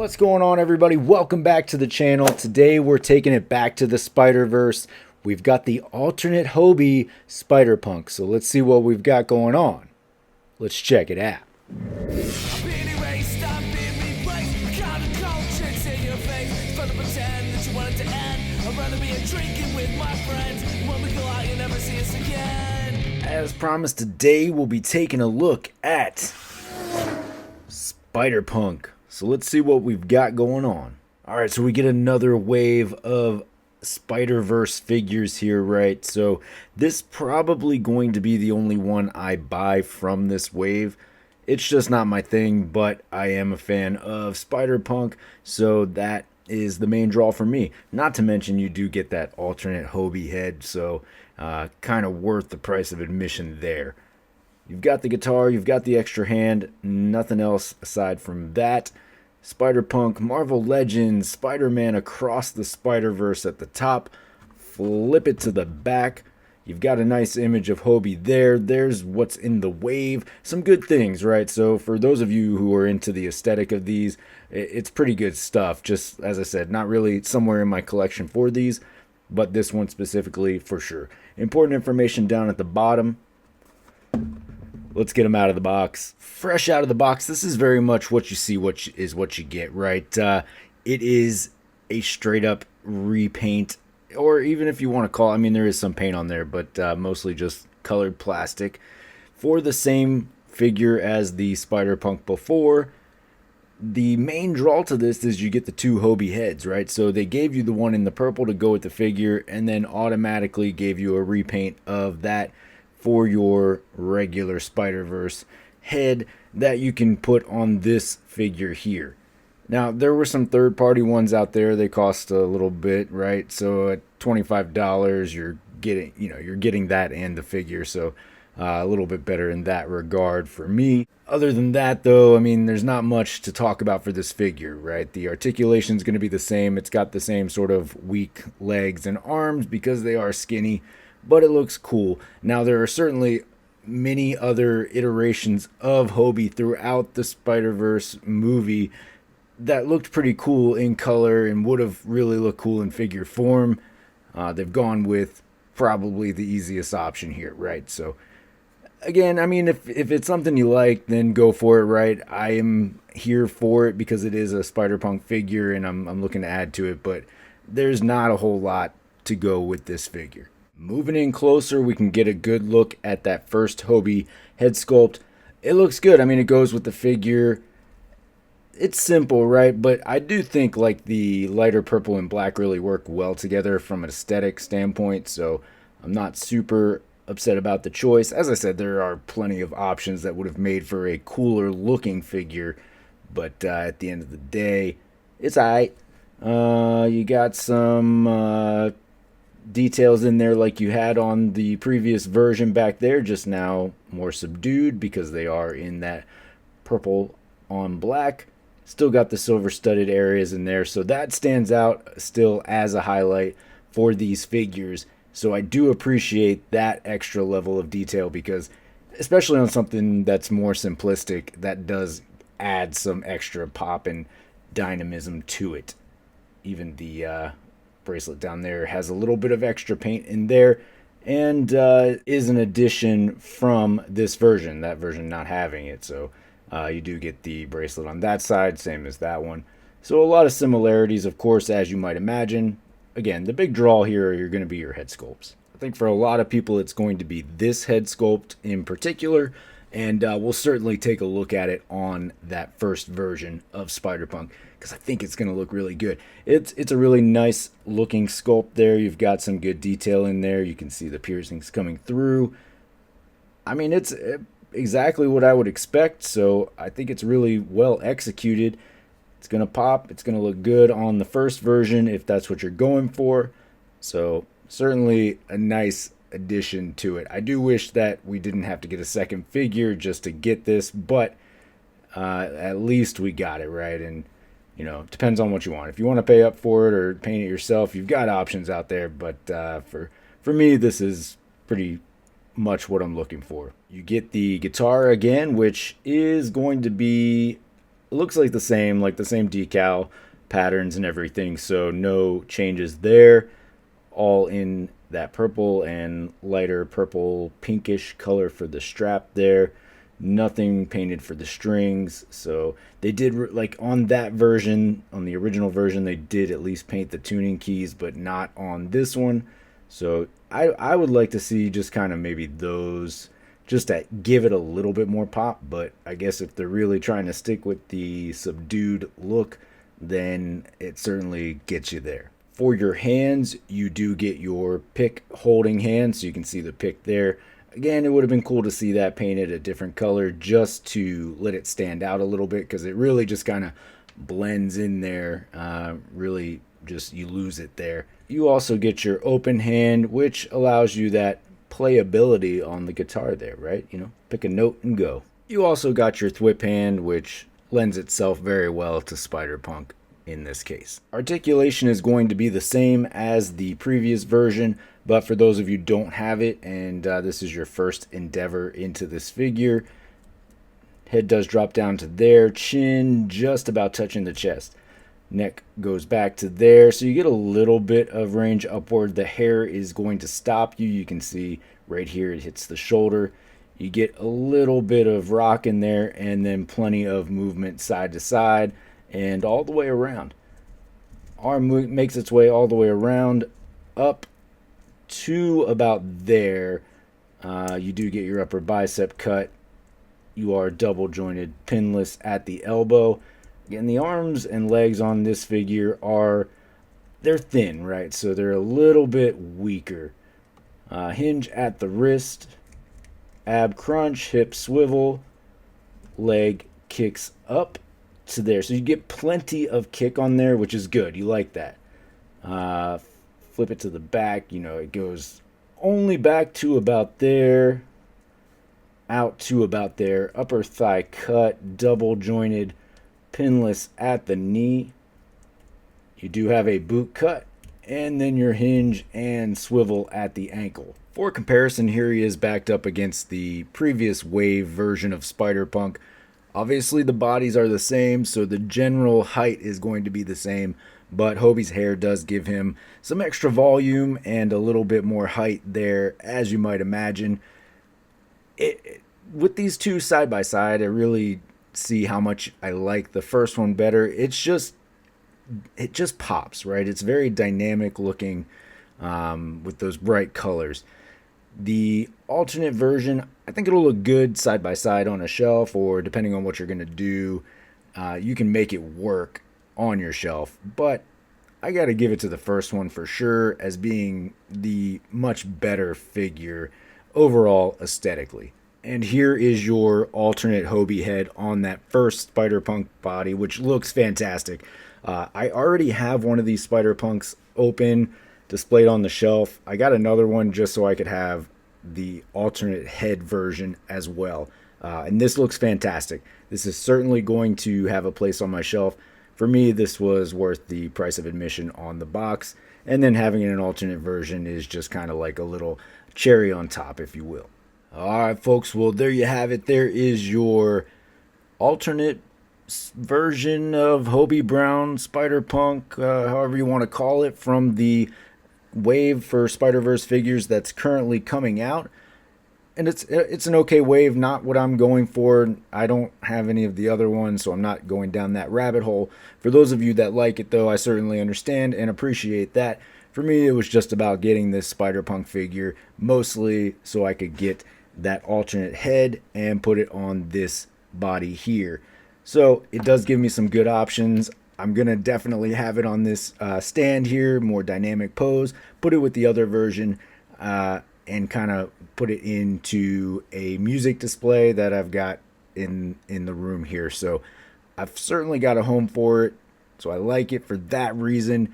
What's going on, everybody? Welcome back to the channel. Today we're taking it back to the Spider-Verse. We've got the alternate Hobie Spider-Punk, so let's see what we've got going on. Let's check it out. As promised, today we'll be taking a look at Spider-Punk. So let's see what we've got going on. Alright, so we get another wave of Spider-Verse figures here, right? So this probably going to be the only one I buy from this wave. It's just not my thing, but I am a fan of Spider-Punk, so that is the main draw for me. Not to mention you do get that alternate Hobie head, so kind of worth the price of admission there. You've got the guitar, you've got the extra hand, nothing else aside from that. Spider-Punk, Marvel Legends, Spider-Man Across the Spiderverse at the top. Flip it to the back. You've got a nice image of Hobie there. There's what's in the wave. Some good things, right? So for those of you who are into the aesthetic of these, it's pretty good stuff. Just, as I said, not really somewhere in my collection for these, but this one specifically for sure. Important information down at the bottom. Let's get them out of the box. Fresh out of the box, this is very much what you see, what you get, right? It is a straight up repaint, or even if you want to call it, I mean, there is some paint on there, but mostly just colored plastic for the same figure as the Spider-Punk before. The main draw to this is you get the two Hobie heads, right? So they gave you the one in the purple to go with the figure, and then automatically gave you a repaint of that for your regular Spider-Verse head that you can put on this figure here. Now, there were some third-party ones out there. They cost a little bit, right? So at $25, you're getting that and the figure. So a little bit better in that regard for me. Other than that, though, I mean, there's not much to talk about for this figure, right? The articulation is going to be the same. It's got the same sort of weak legs and arms because they are skinny, but it looks cool. Now, there are certainly many other iterations of Hobie throughout the Spider-Verse movie that looked pretty cool in color and would have really looked cool in figure form. They've gone with probably the easiest option here, right? So, again, I mean, if it's something you like, then go for it, right? I am here for it because it is a Spider-Punk figure and I'm looking to add to it, but there's not a whole lot to go with this figure. Moving in closer, we can get a good look at that first Hobie head sculpt. It looks good. I mean, it goes with the figure. It's simple, right? But I do think like the lighter purple and black really work well together from an aesthetic standpoint. So I'm not super upset about the choice. As I said, there are plenty of options that would have made for a cooler looking figure. But at the end of the day, it's alright. You got some details in there like you had on the previous version back there, just now more subdued because they are in that purple on black. Still got the silver studded areas in there, so that stands out still as a highlight for these figures. So I do appreciate that extra level of detail because especially on something that's more simplistic, that does add some extra pop and dynamism to it. Even the bracelet down there has a little bit of extra paint in there and is an addition from this version, that version not having it. So you do get the bracelet on that side, same as that one. So a lot of similarities, of course, as you might imagine. Again, the big draw here are going to be your head sculpts. I think for a lot of people it's going to be this head sculpt in particular, and we'll certainly take a look at it on that first version of Spider-Punk because I think it's going to look really good. It's a really nice looking sculpt there. You've got some good detail in there. You can see the piercings coming through. I mean, it's exactly what I would expect, so I think it's really well executed. It's going to pop. It's going to look good on the first version if that's what you're going for. So certainly a nice addition to it. I do wish that we didn't have to get a second figure just to get this, but at least we got it, right? And you know, depends on what you want. If you want to pay up for it or paint it yourself, you've got options out there. But for me, this is pretty much what I'm looking for. You get the guitar again, which is going to be It looks like the same decal patterns and everything, so no changes there. All in that purple and lighter purple pinkish color for the strap there. Nothing painted for the strings. So they did, like on that version, on the original version, they did at least paint the tuning keys, but not on this one. So I would like to see just kind of maybe those, just to give it a little bit more pop. But I guess if they're really trying to stick with the subdued look, then it certainly gets you there. For your hands, you do get your pick holding hand, so you can see the pick there. Again, it would have been cool to see that painted a different color just to let it stand out a little bit, because it really just kind of blends in there. Really, just you lose it there. You also get your open hand, which allows you that playability on the guitar there, right? You know, pick a note and go. You also got your thwip hand, which lends itself very well to Spider-Punk in this case. Articulation is going to be the same as the previous version, but for those of you who don't have it and this is your first endeavor into this figure, head does drop down to there, chin just about touching the chest. Neck goes back to there, so you get a little bit of range upward. The hair is going to stop you. You can see right here it hits the shoulder. You get a little bit of rock in there, and then plenty of movement side to side and all the way around. Arm makes its way all the way around up to about there. You do get your upper bicep cut. You are double jointed pinless at the elbow. Again, the arms and legs on this figure they're thin, right? So they're a little bit weaker. Hinge at the wrist, ab crunch, hip swivel, leg kicks up to there. So you get plenty of kick on there, which is good. You like that. Flip it to the back. You know, it goes only back to about there, out to about there. Upper thigh cut, double jointed, pinless at the knee. You do have a boot cut, and then your hinge and swivel at the ankle. For comparison, here he is backed up against the previous wave version of Spider-Punk. Obviously the bodies are the same, so the general height is going to be the same, but Hobie's hair does give him some extra volume and a little bit more height there, as you might imagine. With these two side by side, I really see how much I like the first one better. It just pops, right? It's very dynamic looking with those bright colors. The alternate version, I think it'll look good side by side on a shelf, or depending on what you're going to do, you can make it work on your shelf. But I got to give it to the first one for sure as being the much better figure overall aesthetically. And here is your alternate Hobie head on that first Spider-Punk body, which looks fantastic. I already have one of these Spider-Punks open, displayed on the shelf. I got another one just so I could have the alternate head version as well. And this looks fantastic. This is certainly going to have a place on my shelf. For me, this was worth the price of admission on the box. And then having an alternate version is just kind of like a little cherry on top, if you will. All right, folks. Well, there you have it. There is your alternate version of Hobie Brown, Spider-Punk, however you want to call it, from the wave for Spider-Verse figures that's currently coming out. And it's an okay wave, not what I'm going for. I don't have any of the other ones, so I'm not going down that rabbit hole. For those of you that like it, though, I certainly understand and appreciate that. For me, it was just about getting this Spider-Punk figure, mostly so I could get that alternate head and put it on this body here. So it does give me some good options. I'm going to definitely have it on this stand here, more dynamic pose, put it with the other version, and kind of put it into a music display that I've got in the room here. So I've certainly got a home for it. So I like it for that reason.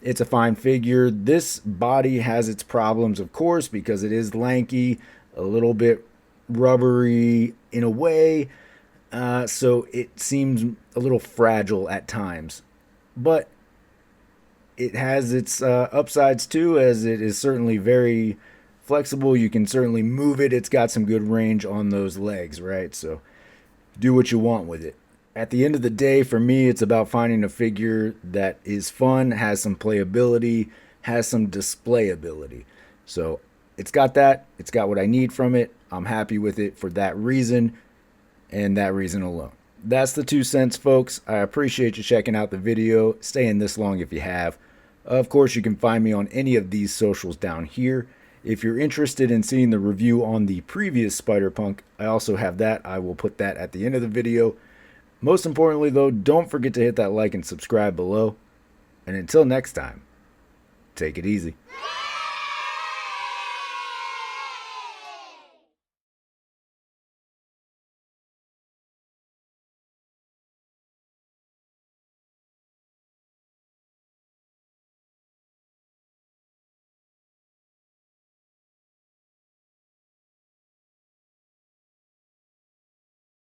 It's a fine figure. This body has its problems, of course, because it is lanky, a little bit rubbery in a way. So it seems a little fragile at times. But it has its upsides too, as it is certainly very flexible. You can certainly move it. It's got some good range on those legs, right? So do what you want with it. At the end of the day, for me, it's about finding a figure that is fun, has some playability, has some displayability. So it's got that. It's got what I need from it. I'm happy with it for that reason and that reason alone. That's the 2 cents, folks. I appreciate you checking out the video, staying this long if you have. Of course, you can find me on any of these socials down here. If you're interested in seeing the review on the previous Spider-Punk, I also have that. I will put that at the end of the video. Most importantly, though, don't forget to hit that like and subscribe below. And until next time, take it easy.